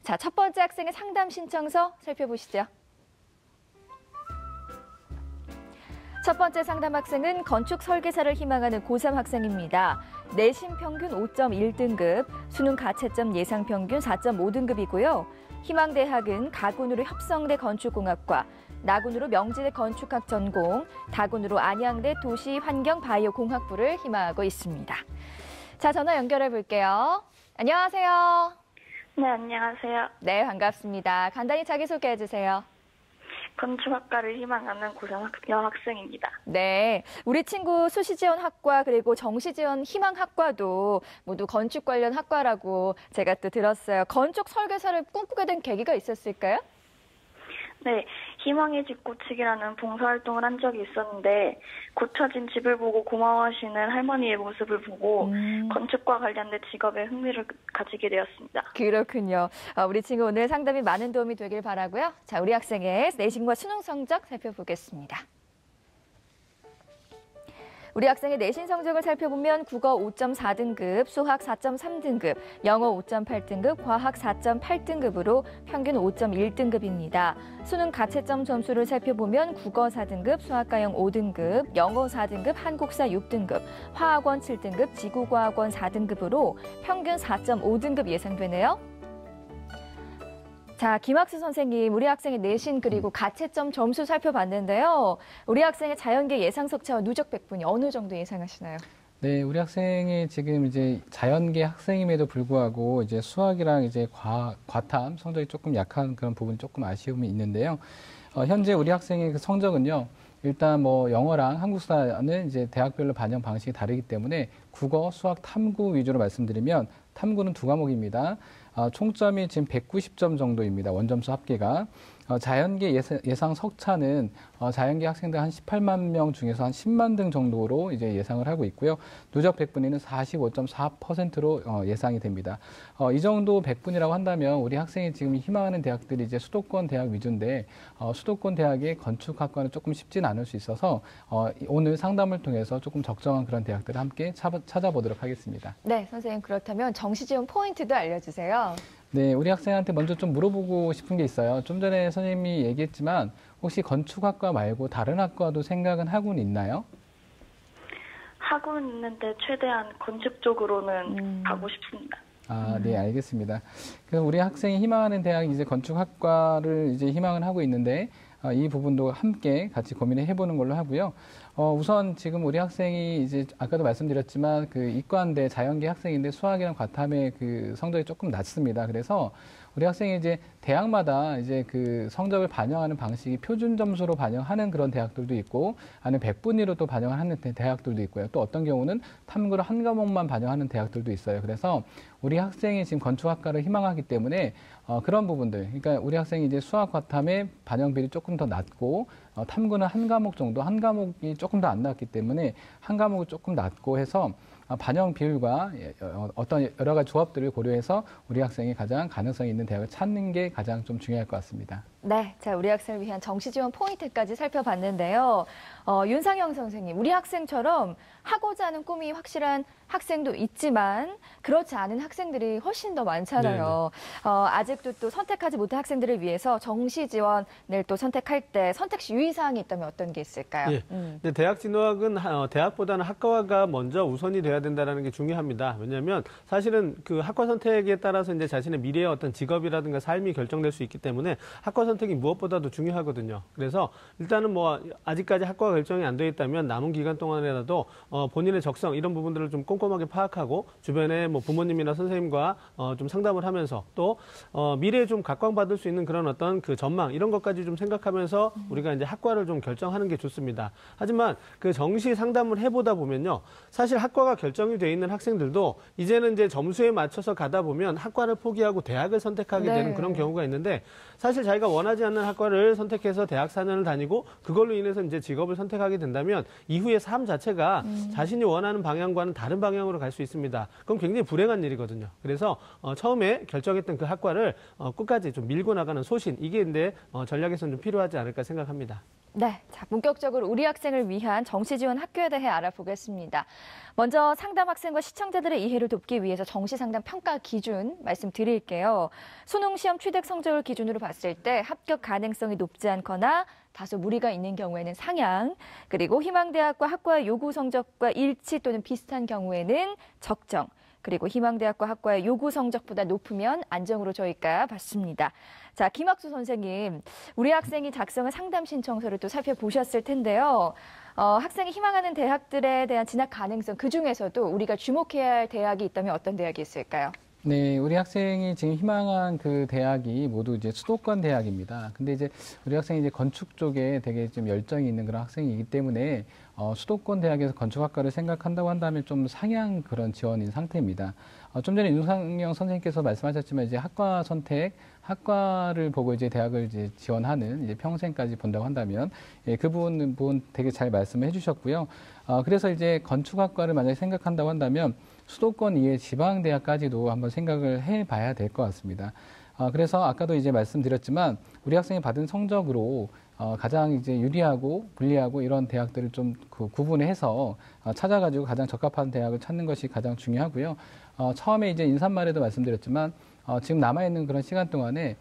자, 첫 번째 학생의 상담 신청서 살펴보시죠. 첫 번째 상담 학생은 건축 설계사를 희망하는 고3 학생입니다. 내신 평균 5.1등급, 수능 가채점 예상 평균 4.5등급이고요. 희망 대학은 가군으로 협성대 건축공학과, 나군으로 명지대 건축학 전공, 다군으로 안양대 도시환경바이오공학부를 희망하고 있습니다. 자, 전화 연결해 볼게요. 안녕하세요. 네, 안녕하세요. 네, 반갑습니다. 간단히 자기소개해 주세요. 건축학과를 희망하는 고3 여학생입니다. 네, 우리 친구 수시지원학과 그리고 정시지원 희망학과도 모두 건축 관련 학과라고 제가 또 들었어요. 건축 설계사를 꿈꾸게 된 계기가 있었을까요? 네, 희망의 집 고치기라는 봉사활동을 한 적이 있었는데 고쳐진 집을 보고 고마워하시는 할머니의 모습을 보고 건축과 관련된 직업에 흥미를 가지게 되었습니다. 그렇군요. 우리 친구 오늘 상담이 많은 도움이 되길 바라고요. 자, 우리 학생의 내신과 수능 성적 살펴보겠습니다. 우리 학생의 내신 성적을 살펴보면 국어 5.4등급, 수학 4.3등급, 영어 5.8등급, 과학 4.8등급으로 평균 5.1등급입니다. 수능 가채점 점수를 살펴보면 국어 4등급, 수학과형 5등급, 영어 4등급, 한국사 6등급, 화학원 7등급, 지구과학원 4등급으로 평균 4.5등급 예상되네요. 자, 김학수 선생님, 우리 학생의 내신 그리고 가채점 점수 살펴봤는데요. 우리 학생의 자연계 예상 석차와 누적 백분이 어느 정도 예상하시나요? 네, 우리 학생이 지금 이제 자연계 학생임에도 불구하고 이제 수학이랑 이제 과탐 성적이 조금 약한 그런 부분이 조금 아쉬움이 있는데요. 현재 우리 학생의 그 성적은요. 일단 뭐 영어랑 한국사는 이제 대학별로 반영 방식이 다르기 때문에 국어, 수학, 탐구 위주로 말씀드리면 탐구는 2과목입니다. 총점이 지금 190점 정도입니다. 원점수 합계가. 자연계 예상 석차는 자연계 학생들 한 18만 명 중에서 한 10만 등 정도로 이제 예상을 하고 있고요. 누적 백분위는 45.4%로 예상이 됩니다. 이 정도 백분이라고 한다면 우리 학생이 지금 희망하는 대학들이 이제 수도권 대학 위주인데 수도권 대학의 건축학과는 조금 쉽지는 않을 수 있어서 오늘 상담을 통해서 조금 적정한 그런 대학들을 함께 찾아보도록 하겠습니다. 네, 선생님 그렇다면 정시지원 포인트도 알려주세요. 네, 우리 학생한테 먼저 좀 물어보고 싶은 게 있어요. 좀 전에 선생님이 얘기했지만 혹시 건축학과 말고 다른 학과도 생각은 하고는 있나요? 하고는 있는데 최대한 건축 쪽으로는 가고 싶습니다. 네, 알겠습니다. 그럼 우리 학생이 희망하는 대학이 이제 건축학과를 이제 희망을 하고 있는데 이 부분도 함께 같이 고민을 해보는 걸로 하고요. 우선 지금 우리 학생이 이제 아까도 말씀드렸지만 그 이과인데 자연계 학생인데 수학이랑 과탐의 그 성적이 조금 낮습니다. 그래서 우리 학생이 이제 대학마다 이제 그 성적을 반영하는 방식이 표준 점수로 반영하는 그런 대학들도 있고 아니면 백분위로 또 반영하는 대학들도 있고요. 또 어떤 경우는 탐구로 한 과목만 반영하는 대학들도 있어요. 그래서 우리 학생이 지금 건축학과를 희망하기 때문에 그런 부분들, 그러니까 우리 학생이 이제 수학 과탐의 반영 비율이 조금 더 낮고 탐구는 한 과목 정도, 한 과목이 조금 더 안 낮기 때문에 한 과목이 조금 낮고 해서 반영 비율과 어떤 여러 가지 조합들을 고려해서 우리 학생이 가장 가능성이 있는 대학을 찾는 게 가장 좀 중요할 것 같습니다. 네, 자 우리 학생을 위한 정시지원 포인트까지 살펴봤는데요. 윤상영 선생님, 우리 학생처럼 하고자 하는 꿈이 확실한 학생도 있지만 그렇지 않은 학생들이 훨씬 더 많잖아요. 아직도 또 선택하지 못한 학생들을 위해서 정시지원을 또 선택할 때 선택시 유의사항이 있다면 어떤 게 있을까요? 예. 근데 대학 진학은 대학보다는 학과가 먼저 우선이 돼야 된다는 게 중요합니다. 왜냐하면 사실은 그 학과 선택에 따라서 이제 자신의 미래의 어떤 직업이라든가 삶이 결정될 수 있기 때문에 학과 선택이 무엇보다도 중요하거든요. 그래서 일단은 뭐 아직까지 학과가 결정이 안 되어 있다면 남은 기간 동안이라도 본인의 적성 이런 부분들을 좀 꼼꼼하게 파악하고 주변에 뭐 부모님이나 선생님과 좀 상담을 하면서 또 미래에 좀 각광받을 수 있는 그런 어떤 그 전망 이런 것까지 좀 생각하면서 우리가 이제 학과를 좀 결정하는 게 좋습니다. 하지만 그 정시 상담을 해보다 보면요, 사실 학과가 결정이 돼 있는 학생들도 이제는 이제 점수에 맞춰서 가다 보면 학과를 포기하고 대학을 선택하게 되는 그런 경우가 있는데 사실 자기가 원하지 않는 학과를 선택해서 대학 4년을 다니고 그걸로 인해서 이제 직업을 선택하게 된다면 이후의 삶 자체가 자신이 원하는 방향과는 다른 방향으로 갈 수 있습니다. 그럼 굉장히 불행한 일이거든요. 그래서 처음에 결정했던 그 학과를 끝까지 좀 밀고 나가는 소신 이게 근데 전략에서는 좀 필요하지 않을까 생각합니다. 네, 자, 본격적으로 우리 학생을 위한 정시 지원 학교에 대해 알아보겠습니다. 먼저 상담 학생과 시청자들의 이해를 돕기 위해서 정시 상담 평가 기준 말씀드릴게요. 수능 시험 취득 성적을 기준으로 봤을 때 합격 가능성이 높지 않거나 다소 무리가 있는 경우에는 상향, 그리고 희망대학과 학과의 요구 성적과 일치 또는 비슷한 경우에는 적정, 그리고 희망대학과 학과의 요구 성적보다 높으면 안정으로 저희가 받습니다. 자, 김학수 선생님, 우리 학생이 작성한 상담 신청서를 또 살펴보셨을 텐데요. 학생이 희망하는 대학들에 대한 진학 가능성, 그중에서도 우리가 주목해야 할 대학이 있다면 어떤 대학이 있을까요? 네, 우리 학생이 지금 희망한 그 대학이 모두 이제 수도권 대학입니다. 근데 이제 우리 학생이 이제 건축 쪽에 되게 좀 열정이 있는 그런 학생이기 때문에 수도권 대학에서 건축학과를 생각한다고 한다면 좀 상향 그런 지원인 상태입니다. 좀 전에 윤상영 선생님께서 말씀하셨지만 이제 학과 선택, 학과를 보고 이제 대학을 이제 지원하는 이제 평생까지 본다고 한다면 그 부분 되게 잘 말씀을 해주셨고요. 그래서 이제 건축학과를 만약에 생각한다고 한다면 수도권 이외 지방대학까지도 한번 생각을 해봐야 될 것 같습니다. 그래서 아까도 이제 말씀드렸지만 우리 학생이 받은 성적으로 가장 이제 유리하고 불리하고 이런 대학들을 좀 구분해서 찾아가지고 가장 적합한 대학을 찾는 것이 가장 중요하고요. 처음에 이제 인사말에도 말씀드렸지만 지금 남아있는 그런 시간 동안에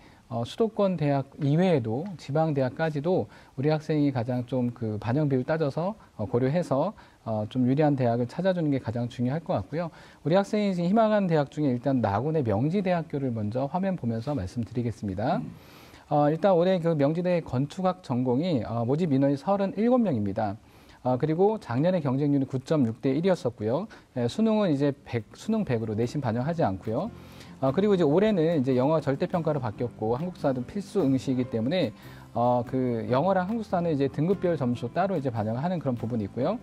수도권 대학 이외에도 지방 대학까지도 우리 학생이 가장 좀 그 반영 비율 따져서 고려해서 좀 유리한 대학을 찾아주는 게 가장 중요할 것 같고요. 우리 학생이 지금 희망하는 대학 중에 일단 나군의 명지대학교를 먼저 화면 보면서 말씀드리겠습니다. 일단 올해 그 명지대 건축학 전공이 모집 인원이 37명입니다. 그리고 작년에 경쟁률이 9.6대 1이었었고요. 수능은 이제 수능 100으로 내신 반영하지 않고요. 그리고 이제 올해는 이제 영어 절대평가로 바뀌었고 한국사도 필수 응시이기 때문에 그 영어랑 한국사는 이제 등급별 점수 따로 이제 반영하는 그런 부분이 있고요.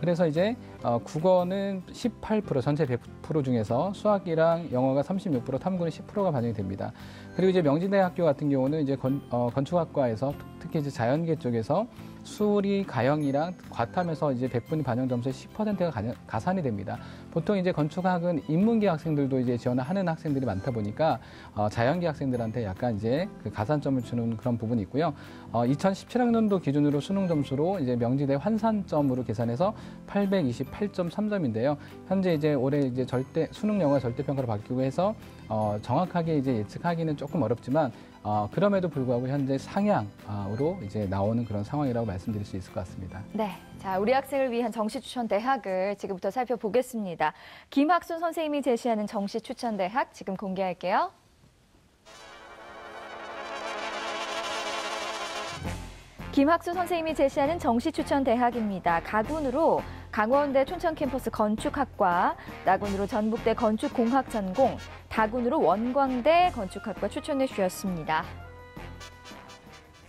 그래서 이제 국어는 18%, 전체 100% 중에서 수학이랑 영어가 36%, 탐구는 10%가 반영이 됩니다. 그리고 이제 명지대학교 같은 경우는 이제 건축학과에서 특히 이제 자연계 쪽에서 수리, 가형이랑 과탐에서 이제 100분위 반영 점수의 10%가 가산이 됩니다. 보통 이제 건축학은 인문계 학생들도 이제 지원하는 학생들이 많다 보니까 자연계 학생들한테 약간 이제 그 가산점을 주는 그런 부분이 있고요. 2017학년도 기준으로 수능 점수로 이제 명지대 환산점으로 계산해서 828.3점인데요. 현재 이제 올해 이제 수능 영어 절대평가로 바뀌고 해서 정확하게 이제 예측하기는 조금 어렵지만 그럼에도 불구하고 현재 상향으로 이제 나오는 그런 상황이라고 말씀드릴 수 있을 것 같습니다. 네, 자 우리 학생을 위한 정시 추천 대학을 지금부터 살펴보겠습니다. 김학순 선생님이 제시하는 정시 추천 대학 지금 공개할게요. 김학수 선생님이 제시하는 정시 추천 대학입니다. 가군으로 강원대 춘천캠퍼스 건축학과, 나군으로 전북대 건축공학 전공, 다군으로 원광대 건축학과 추천해 주셨습니다.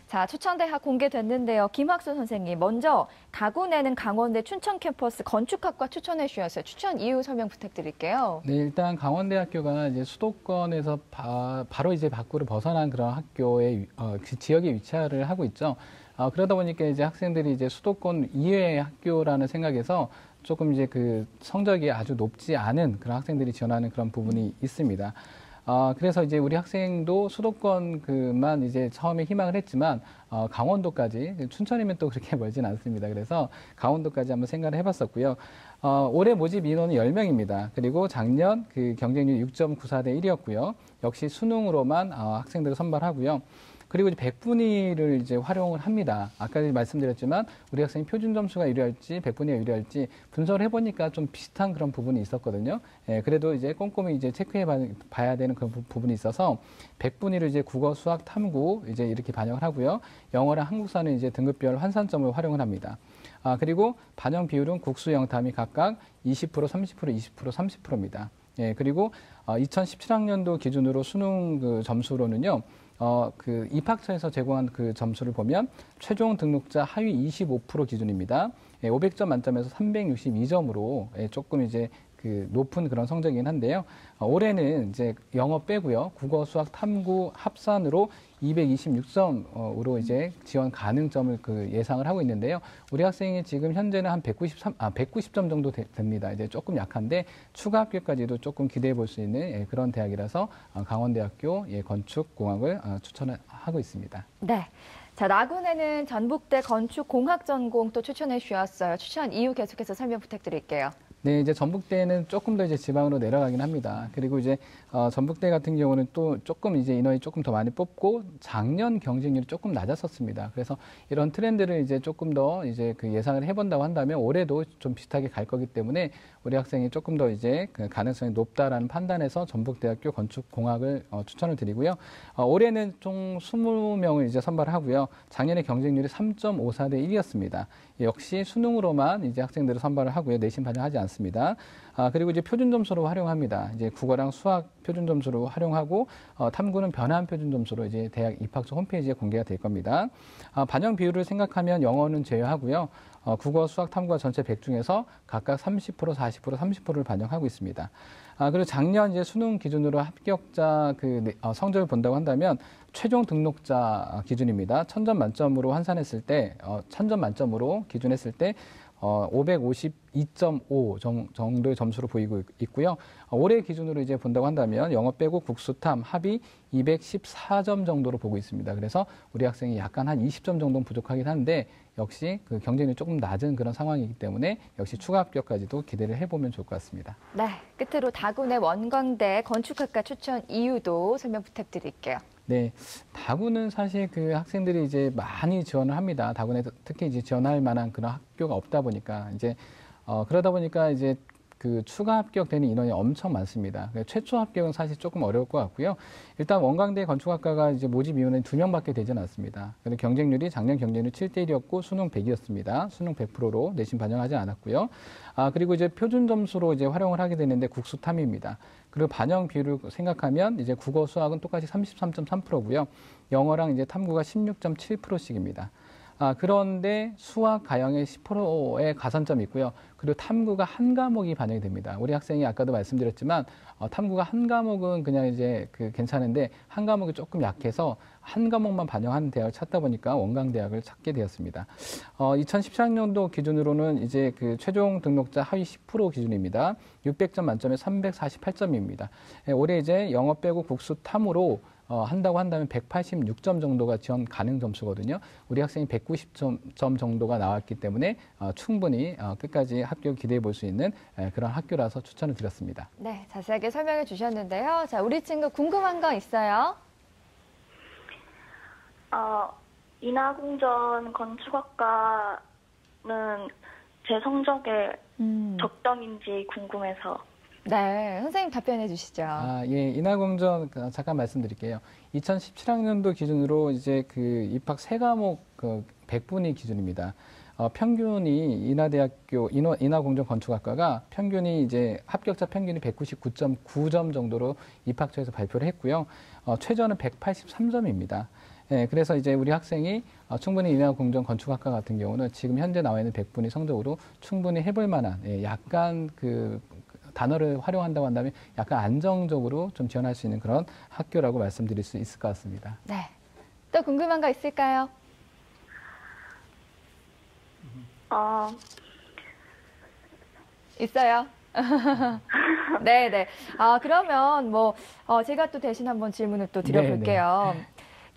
자, 추천대학 공개됐는데요. 김학수 선생님, 먼저 가군에는 강원대 춘천캠퍼스 건축학과 추천해 주셨어요. 추천 이유 설명 부탁드릴게요. 네, 일단 강원대학교가 이제 수도권에서 바로 이제 밖으로 벗어난 그런 학교의 그 지역에 위치를 하고 있죠. 그러다 보니까 이제 학생들이 이제 수도권 이외의 학교라는 생각에서 조금 이제 그 성적이 아주 높지 않은 그런 학생들이 지원하는 그런 부분이 있습니다. 그래서 이제 우리 학생도 수도권 그만 이제 처음에 희망을 했지만, 강원도까지, 춘천이면 또 그렇게 멀진 않습니다. 그래서 강원도까지 한번 생각을 해봤었고요. 올해 모집 인원은 10명입니다. 그리고 작년 그 경쟁률 6.94대 1이었고요. 역시 수능으로만 학생들을 선발하고요. 그리고 이제 100분위를 이제 활용을 합니다. 아까 말씀드렸지만 우리 학생이 표준 점수가 유리할지 100분위가 유리할지 분석을 해보니까 좀 비슷한 그런 부분이 있었거든요. 그래도 이제 꼼꼼히 이제 체크해 봐야 되는 그런 부분이 있어서 100분위를 이제 국어, 수학, 탐구 이제 이렇게 반영을 하고요. 영어랑 한국사는 이제 등급별 환산점을 활용을 합니다. 그리고 반영 비율은 국수, 영탐이 각각 20%, 30%, 20%, 30%입니다. 그리고 2017학년도 기준으로 수능 그 점수로는요. 그 입학처에서 제공한 그 점수를 보면 최종 등록자 하위 25% 기준입니다. 500점 만점에서 362점으로 조금 이제 그 높은 그런 성적이긴 한데요. 올해는 이제 영어 빼고요. 국어, 수학, 탐구 합산으로 226점으로 이제 지원 가능점을 그 예상을 하고 있는데요. 우리 학생이 지금 현재는 한 190점 정도 됩니다. 이제 조금 약한데 추가 합격까지도 조금 기대해 볼 수 있는 그런 대학이라서 강원대학교 건축공학을 추천하고 있습니다. 네. 자, 나군에는 전북대 건축공학 전공 또 추천해 주셨어요. 추천 이유 계속해서 설명 부탁드릴게요. 네, 이제 전북대는 조금 더 이제 지방으로 내려가긴 합니다. 그리고 이제 전북대 같은 경우는 또 조금 이제 인원이 조금 더 많이 뽑고 작년 경쟁률이 조금 낮았었습니다. 그래서 이런 트렌드를 이제 조금 더 이제 그 예상을 해본다고 한다면 올해도 좀 비슷하게 갈 거기 때문에 우리 학생이 조금 더 이제 그 가능성이 높다라는 판단에서 전북대학교 건축공학을 추천을 드리고요. 올해는 총 20명을 이제 선발하고요. 작년에 경쟁률이 3.54대 1이었습니다. 역시 수능으로만 이제 학생들을 선발을 하고요. 내신 반영하지 않습니다. 그리고 이제 표준 점수로 활용합니다. 이제 국어랑 수학 표준 점수로 활용하고 탐구는 변환 표준 점수로 이제 대학 입학처 홈페이지에 공개가 될 겁니다. 반영 비율을 생각하면 영어는 제외하고요. 국어, 수학, 탐구가 전체 100 중에서 각각 30%, 40%, 30%를 반영하고 있습니다. 그리고 작년 이제 수능 기준으로 합격자 성적을 본다고 한다면 최종 등록자 기준입니다. 1000점 만점으로 환산했을 때, 1000점 만점으로 기준했을 때 552.5 정도의 점수로 보이고 있고요. 올해 기준으로 이제 본다고 한다면 영어 빼고 국수탐 합이 214점 정도로 보고 있습니다. 그래서 우리 학생이 약간 한 20점 정도는 부족하긴 한데 역시 그 경쟁률이 조금 낮은 그런 상황이기 때문에 역시 추가 합격까지도 기대를 해보면 좋을 것 같습니다. 네, 끝으로 다군의 원광대 건축학과 추천 이유도 설명 부탁드릴게요. 네, 다군은 사실 그 학생들이 이제 많이 지원을 합니다. 다군에 특히 이제 지원할 만한 그런 학교가 없다 보니까 이제 그러다 보니까 이제 그 추가 합격되는 인원이 엄청 많습니다. 최초 합격은 사실 조금 어려울 것 같고요. 일단 원광대 건축학과가 이제 모집 인원이 2명밖에 되지는 않습니다. 그런데 경쟁률이 작년 경쟁률 7대 1이었고 수능 100이었습니다. 수능 100%로 내신 반영하지 않았고요. 그리고 이제 표준 점수로 이제 활용을 하게 되는데 국수탐입니다. 그리고 반영 비율을 생각하면 이제 국어, 수학은 똑같이 33.3%고요. 영어랑 이제 탐구가 16.7%씩입니다. 그런데 수학, 가형에 10%의 가산점이 있고요. 그리고 탐구가 한 과목이 반영이 됩니다. 우리 학생이 아까도 말씀드렸지만 탐구가 한 과목은 그냥 이제 괜찮은데 한 과목이 조금 약해서 한 과목만 반영하는 대학을 찾다 보니까 원광대학을 찾게 되었습니다. 2017학년도 기준으로는 이제 그 최종 등록자 하위 10% 기준입니다. 600점 만점에 348점입니다. 올해 이제 영어 빼고 국수 탐으로 한다고 한다면 186점 정도가 지원 가능 점수거든요. 우리 학생이 190점 정도가 나왔기 때문에 충분히 끝까지 합격 기대해 볼 수 있는 그런 학교라서 추천을 드렸습니다. 네, 자세하게 설명해 주셨는데요. 자, 우리 친구 궁금한 거 있어요? 인하공전 건축학과는 제 성적에 적정인지 궁금해서. 네, 선생님 답변해 주시죠. 예, 인하공전 잠깐 말씀드릴게요. 2017학년도 기준으로 이제 그 입학 3과목 100분위 기준입니다. 평균이 인하공전 건축학과가 평균이 이제 합격자 평균이 199.9점 정도로 입학처에서 발표를 했고요. 최저는 183점입니다. 예, 그래서 이제 우리 학생이 충분히 인하공전 건축학과 같은 경우는 지금 현재 나와 있는 100분위 성적으로 충분히 해볼 만한 약간 그 단어를 활용한다고 한다면 약간 안정적으로 좀 지원할 수 있는 그런 학교라고 말씀드릴 수 있을 것 같습니다. 네. 또 궁금한 거 있을까요? 있어요. 네네. 그러면 제가 또 대신 한번 질문을 또 드려볼게요. 네네.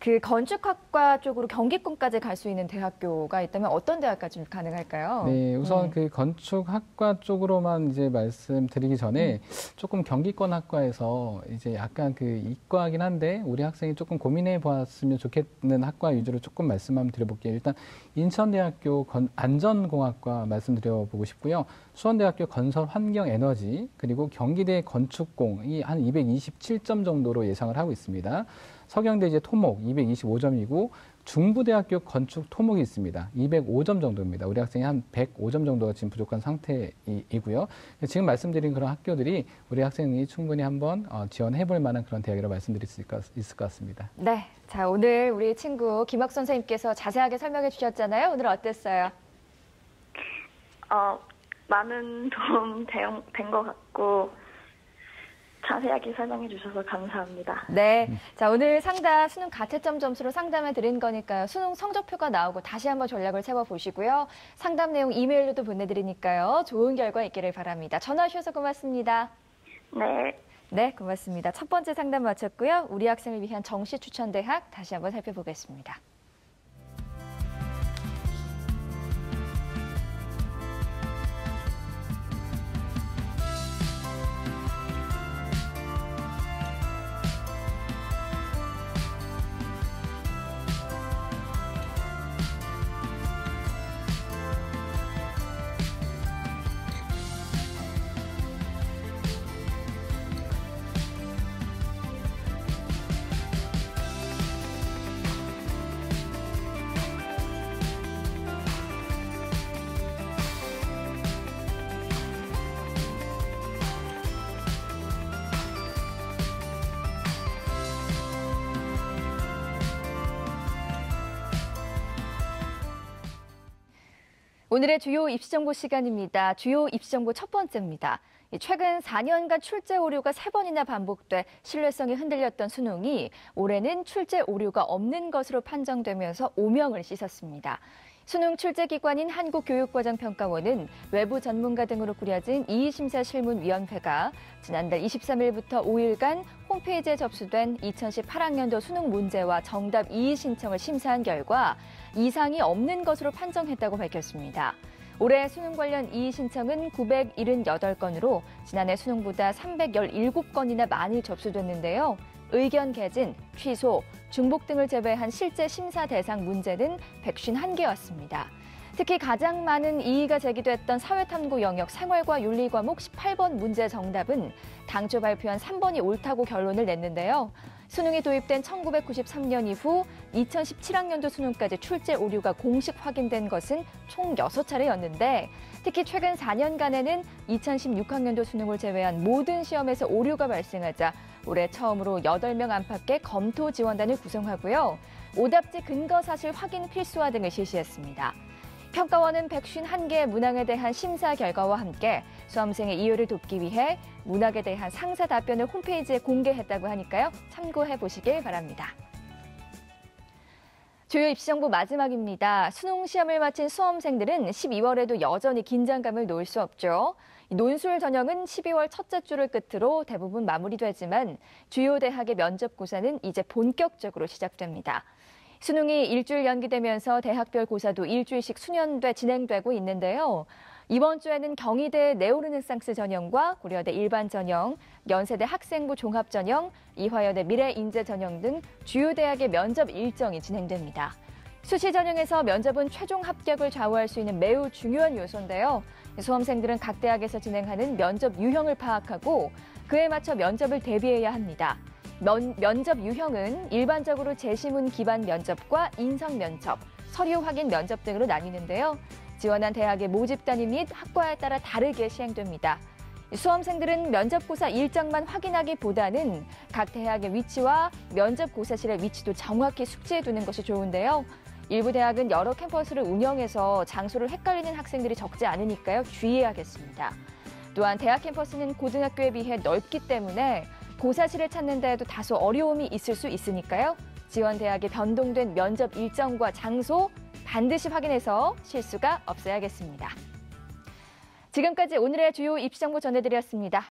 그 건축학과 쪽으로 경기권까지 갈 수 있는 대학교가 있다면 어떤 대학까지 가능할까요? 네, 우선 그 건축학과 쪽으로만 이제 말씀드리기 전에 조금 경기권 학과에서 이제 약간 그 이과이긴 한데 우리 학생이 조금 고민해 보았으면 좋겠는 학과 위주로 조금 말씀 한번 드려볼게요. 일단 인천대학교 안전공학과 말씀드려보고 싶고요. 수원대학교 건설환경에너지 그리고 경기대 건축공이 한 227점 정도로 예상을 하고 있습니다. 서경대 이제 토목 225점이고 중부대학교 건축 토목이 있습니다. 205점 정도입니다. 우리 학생이 한 105점 정도가 지금 부족한 상태이고요. 지금 말씀드린 그런 학교들이 우리 학생이 충분히 한번 지원해볼 만한 그런 대학이라고 말씀드릴 수 있을 것 같습니다. 네, 자 오늘 우리 친구 김학 선생님께서 자세하게 설명해 주셨잖아요. 오늘 어땠어요? 많은 도움 된 것 같고 자세하게 설명해 주셔서 감사합니다. 네, 자 오늘 상담 수능 가채점 점수로 상담을 드린 거니까요. 수능 성적표가 나오고 다시 한번 전략을 세워보시고요. 상담 내용 이메일로도 보내드리니까요. 좋은 결과 있기를 바랍니다. 전화 주셔서 고맙습니다. 네. 네, 고맙습니다. 첫 번째 상담 마쳤고요. 우리 학생을 위한 정시 추천 대학 다시 한번 살펴보겠습니다. 오늘의 주요 입시정보 시간입니다. 주요 입시정보 첫 번째입니다. 최근 4년간 출제 오류가 3번이나 반복돼 신뢰성이 흔들렸던 수능이 올해는 출제 오류가 없는 것으로 판정되면서 오명을 씻었습니다. 수능 출제기관인 한국교육과정평가원은 외부 전문가 등으로 꾸려진 이의심사실문위원회가 지난달 23일부터 5일간 홈페이지에 접수된 2018학년도 수능 문제와 정답 이의 신청을 심사한 결과 이상이 없는 것으로 판정했다고 밝혔습니다. 올해 수능 관련 이의 신청은 978건으로 지난해 수능보다 317건이나 많이 접수됐는데요. 의견 개진, 취소, 중복 등을 제외한 실제 심사 대상 문제는 151개였습니다. 특히 가장 많은 이의가 제기됐던 사회탐구 영역 생활과 윤리 과목 18번 문제 정답은 당초 발표한 3번이 옳다고 결론을 냈는데요. 수능이 도입된 1993년 이후 2017학년도 수능까지 출제 오류가 공식 확인된 것은 총 6차례였는데 특히 최근 4년간에는 2016학년도 수능을 제외한 모든 시험에서 오류가 발생하자 올해 처음으로 8명 안팎의 검토 지원단을 구성하고요. 오답지 근거 사실 확인 필수화 등을 실시했습니다. 평가원은 151개의 문항에 대한 심사 결과와 함께 수험생의 이해를 돕기 위해 문학에 대한 상세 답변을 홈페이지에 공개했다고 하니까요. 참고해 보시길 바랍니다. 주요 입시정보 마지막입니다. 수능 시험을 마친 수험생들은 12월에도 여전히 긴장감을 놓을 수 없죠. 논술 전형은 12월 첫째 주를 끝으로 대부분 마무리되지만 주요 대학의 면접고사는 이제 본격적으로 시작됩니다. 수능이 일주일 연기되면서 대학별 고사도 일주일씩 수년돼 진행되고 있는데요. 이번 주에는 경희대 네오르네상스 전형과 고려대 일반 전형, 연세대 학생부 종합 전형, 이화여대 미래인재 전형 등 주요 대학의 면접 일정이 진행됩니다. 수시 전형에서 면접은 최종 합격을 좌우할 수 있는 매우 중요한 요소인데요. 수험생들은 각 대학에서 진행하는 면접 유형을 파악하고 그에 맞춰 면접을 대비해야 합니다. 면접 유형은 일반적으로 제시문 기반 면접과 인성 면접, 서류 확인 면접 등으로 나뉘는데요. 지원한 대학의 모집 단위 및 학과에 따라 다르게 시행됩니다. 수험생들은 면접고사 일정만 확인하기보다는 각 대학의 위치와 면접고사실의 위치도 정확히 숙지해두는 것이 좋은데요. 일부 대학은 여러 캠퍼스를 운영해서 장소를 헷갈리는 학생들이 적지 않으니까요. 주의해야겠습니다. 또한 대학 캠퍼스는 고등학교에 비해 넓기 때문에 고사실을 찾는 데에도 다소 어려움이 있을 수 있으니까요. 지원 대학의 변동된 면접 일정과 장소 반드시 확인해서 실수가 없어야겠습니다. 지금까지 오늘의 주요 입시정보 전해드렸습니다.